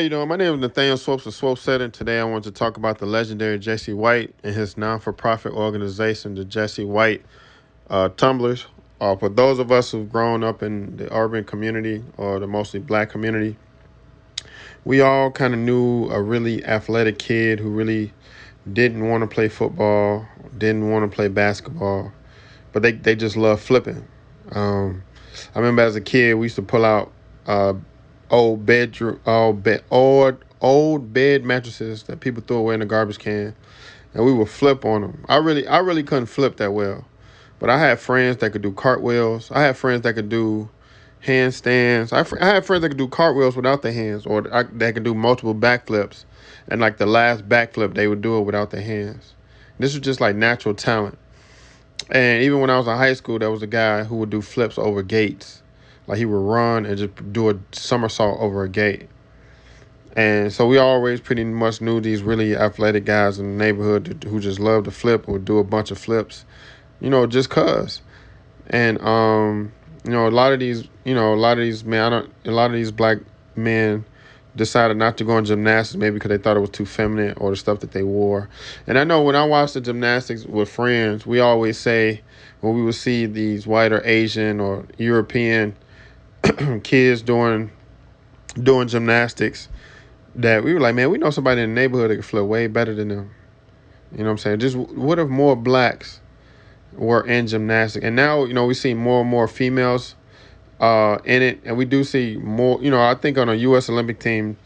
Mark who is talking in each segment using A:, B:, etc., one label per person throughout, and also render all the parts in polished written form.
A: How you doing? My name is Nathaniel Swopes of Swope Setting. Today I want to talk about the legendary Jesse White and his non-for-profit organization, the Jesse White Tumblers. For those of us who've grown up in the urban community or the mostly black community, we all kind of knew a really athletic kid who really didn't want to play football, didn't want to play basketball, but they just loved flipping. Um, I remember as a kid, we used to pull out uh, old bed mattresses that people threw away in the garbage can, and we would flip on them. I really couldn't flip that well, but I had friends that could do cartwheels. I had friends that could do handstands. I had friends that could do cartwheels without their hands, or that could do multiple backflips, and like the last backflip, they would do it without their hands. This was just like natural talent. And even when I was in high school, there was a guy who would do flips over gates. Like he would run and just do a somersault over a gate. And so we always pretty much knew these really athletic guys in the neighborhood who just loved to flip and would do a bunch of flips, just cause. And a lot of these black men decided not to go in gymnastics maybe because they thought it was too feminine or the stuff that they wore. And I know when I watched the gymnastics with friends, we always say when we would see these white or Asian or European kids doing gymnastics that we were like, man, we know somebody in the neighborhood that can flip way better than them. You know what I'm saying? Just what if more blacks were in gymnastics? And now, we see more and more females in it, and we do see more. I think on a U.S. Olympic team,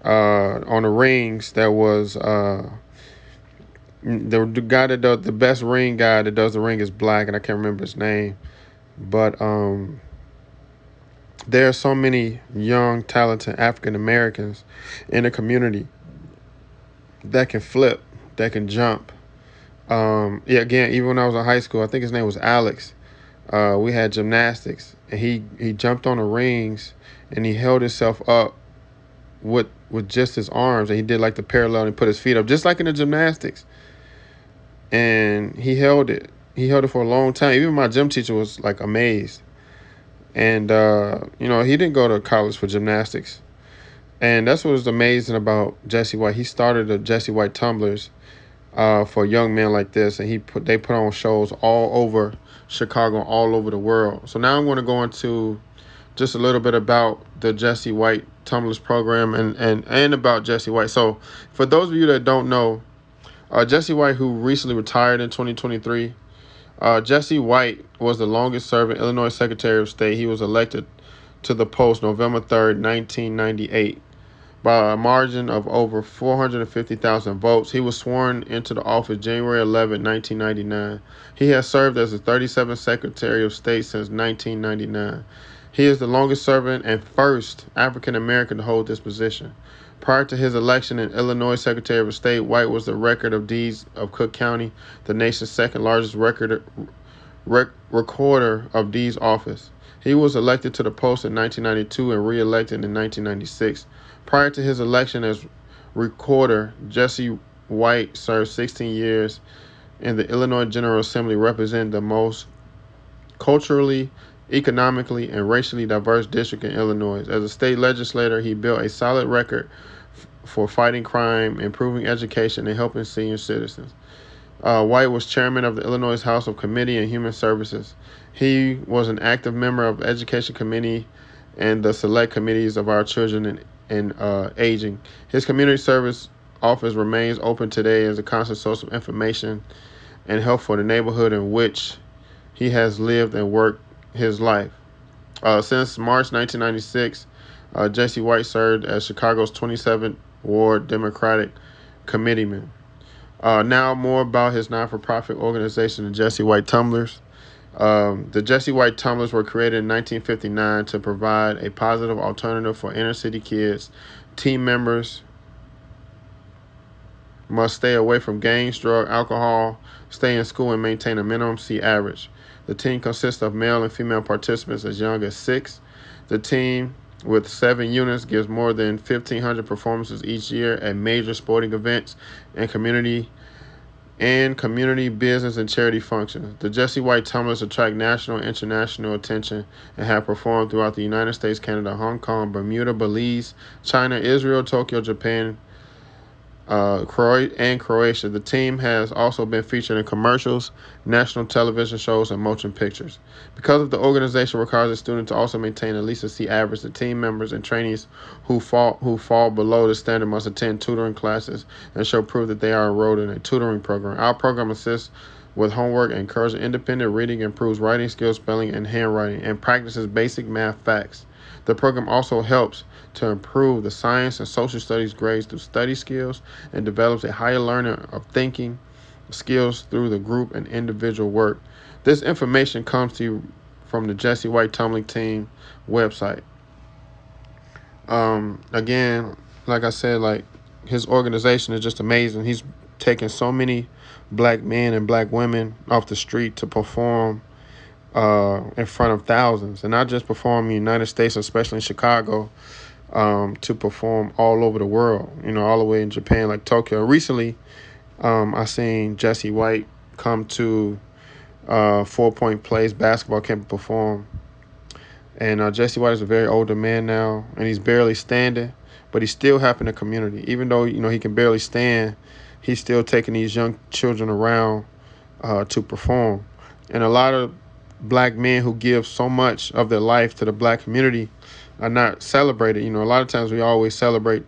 A: on the rings, there was the guy that does the best ring guy that does the ring is black, and I can't remember his name, but there are so many young, talented African Americans in the community that can flip, that can jump. Again, even when I was in high school, I think his name was Alex. We had gymnastics, and he jumped on the rings, and he held himself up with just his arms, and he did like the parallel, and he put his feet up, just like in the gymnastics. And he held it. He held it for a long time. Even my gym teacher was like amazed. And he didn't go to college for gymnastics. And that's what was amazing about Jesse White. He started the Jesse White Tumblers for young men like this, and they put on shows all over Chicago, all over the world. So now I'm going to go into just a little bit about the Jesse White Tumblers program and about Jesse White. So for those of you that don't know, Jesse White, who recently retired in 2023, Jesse White was the longest serving Illinois Secretary of State. He was elected to the post November 3rd, 1998. By a margin of over 450,000 votes. He was sworn into the office January 11, 1999. He has served as the 37th Secretary of State since 1999. He is the longest serving and first African American to hold this position. Prior to his election in Illinois Secretary of State, White was the Record of Deeds of Cook County, the nation's second largest recorder of deeds office. He was elected to the post in 1992 and re-elected in 1996. Prior to his election as recorder, Jesse White served 16 years in the Illinois General Assembly, representing the most culturally, economically, and racially diverse district in Illinois. As a state legislator, he built a solid record for fighting crime, improving education, and helping senior citizens. White was chairman of the Illinois House of Committee on Human Services. He was an active member of the Education Committee and the select committees of our children and aging. His community service office remains open today as a constant source of information and help for the neighborhood in which he has lived and worked his life. Since March 1996, Jesse White served as Chicago's 27th Ward Democratic Committeeman. Now more about his non-for-profit organization, the Jesse White Tumblers. The Jesse White Tumblers were created in 1959 to provide a positive alternative for inner-city kids. Team members must stay away from gangs, drugs, alcohol, stay in school, and maintain a minimum C average. The team consists of male and female participants as young as 6. The team, with 7 units, gives more than 1,500 performances each year at major sporting events and community and community, business, and charity functions. The Jesse White Tumblers attract national and international attention and have performed throughout the United States, Canada, Hong Kong, Bermuda, Belize, China, Israel, Tokyo, Japan, and Croatia. The team has also been featured in commercials, national television shows, and motion pictures. Because of the organization requires a student to also maintain at least a C average, the team members and trainees who fall below the standard must attend tutoring classes and show proof that they are enrolled in a tutoring program. Our program assists with homework and encourages independent reading, improves writing skills, spelling, and handwriting, and practices basic math facts. The program also helps to improve the science and social studies grades through study skills and develops a higher learning of thinking skills through the group and individual work. This information comes to you from the Jesse White Tumbling Team website. Again, like I said, like his organization is just amazing. He's taken so many black men and black women off the street to perform in front of thousands, and not just perform in the United States, especially in Chicago, to perform all over the world, all the way in Japan, like Tokyo. Recently, I seen Jesse White come to 4 Point Place basketball camp perform. And Jesse White is a very older man now, and he's barely standing, but he's still helping the community. Even though, he can barely stand, he's still taking these young children around to perform. And a lot of black men who give so much of their life to the black community are not celebrated. A lot of times we always celebrate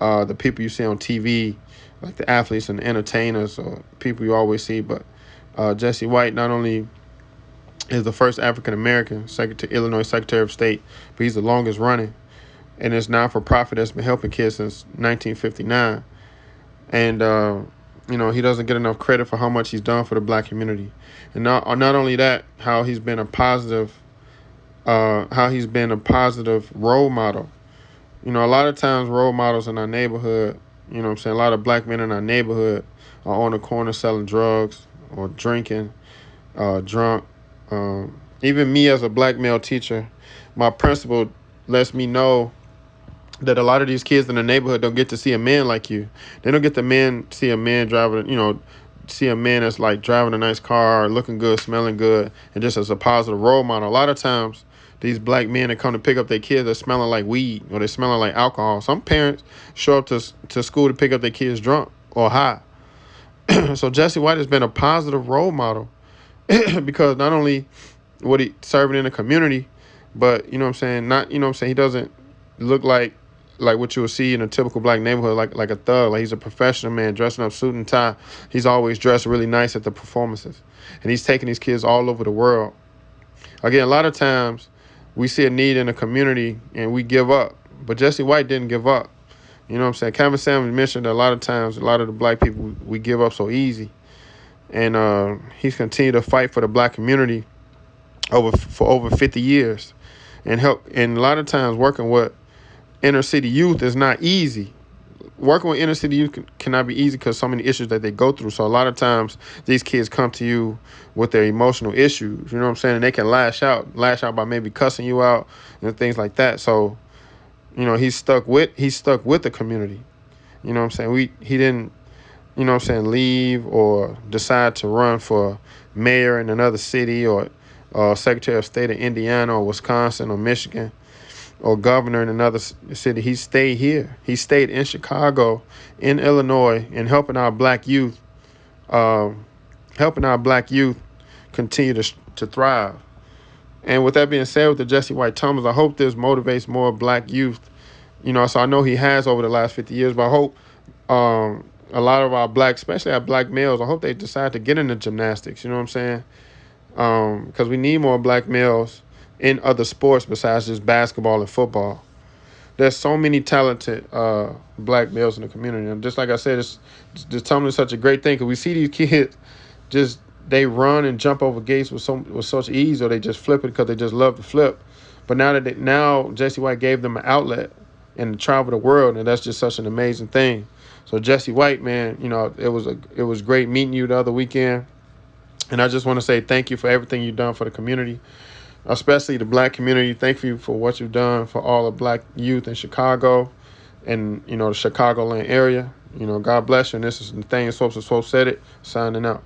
A: the people you see on TV, like the athletes and the entertainers or people you always see. But Jesse White not only is the first African-American Illinois Secretary of State, but he's the longest running. And it's not-for-profit that's been helping kids since 1959. And, he doesn't get enough credit for how much he's done for the black community. And not only that, how he's been a positive role model. A lot of times role models in our neighborhood, a lot of black men in our neighborhood are on the corner selling drugs or drinking, drunk. Even me as a black male teacher, my principal lets me know that a lot of these kids in the neighborhood don't get to see a man like you. They don't get to see a man driving, see a man that's like driving a nice car, looking good, smelling good, and just as a positive role model. A lot of times, these black men that come to pick up their kids are smelling like weed or they're smelling like alcohol. Some parents show up to school to pick up their kids drunk or high. So Jesse White has been a positive role model because not only what he serving in the community, but he doesn't look like what you would see in a typical black neighborhood, like a thug. Like he's a professional man dressing up suit and tie. He's always dressed really nice at the performances, and he's taking these kids all over the world. Again, a lot of times we see a need in the community and we give up, but Jesse White didn't give up. Kevin Samuels mentioned that a lot of times, a lot of the black people, we give up so easy. And he's continued to fight for the black community for over 50 years. And a lot of times working with inner city youth is not easy. Working with inner city youth cannot be easy because so many issues that they go through. So a lot of times these kids come to you with their emotional issues, and they can lash out by maybe cussing you out and things like that. So, he's stuck with the community. He didn't, leave or decide to run for mayor in another city or Secretary of State of Indiana or Wisconsin or Michigan or governor in another city. He stayed here. He stayed in Chicago, in Illinois, and helping our black youth continue to thrive. And with that being said, with the Jesse White Tumblers, I hope this motivates more black youth. So I know he has over the last 50 years, but I hope a lot of our especially our black males, I hope they decide to get into gymnastics, because we need more black males in other sports besides just basketball and football. There's so many talented black males in the community. And just like I said, this Tumblr is such a great thing because we see these kids they run and jump over gates with such ease, or they just flip it because they just love to flip. But now Jesse White gave them an outlet and to travel the world, and that's just such an amazing thing. So Jesse White, man, it was great meeting you the other weekend, and I just want to say thank you for everything you've done for the community, especially the black community. Thank you for what you've done for all the black youth in Chicago, in the Chicagoland area. God bless you. And this is Nathaniel Soaps and Soap said it. Signing out.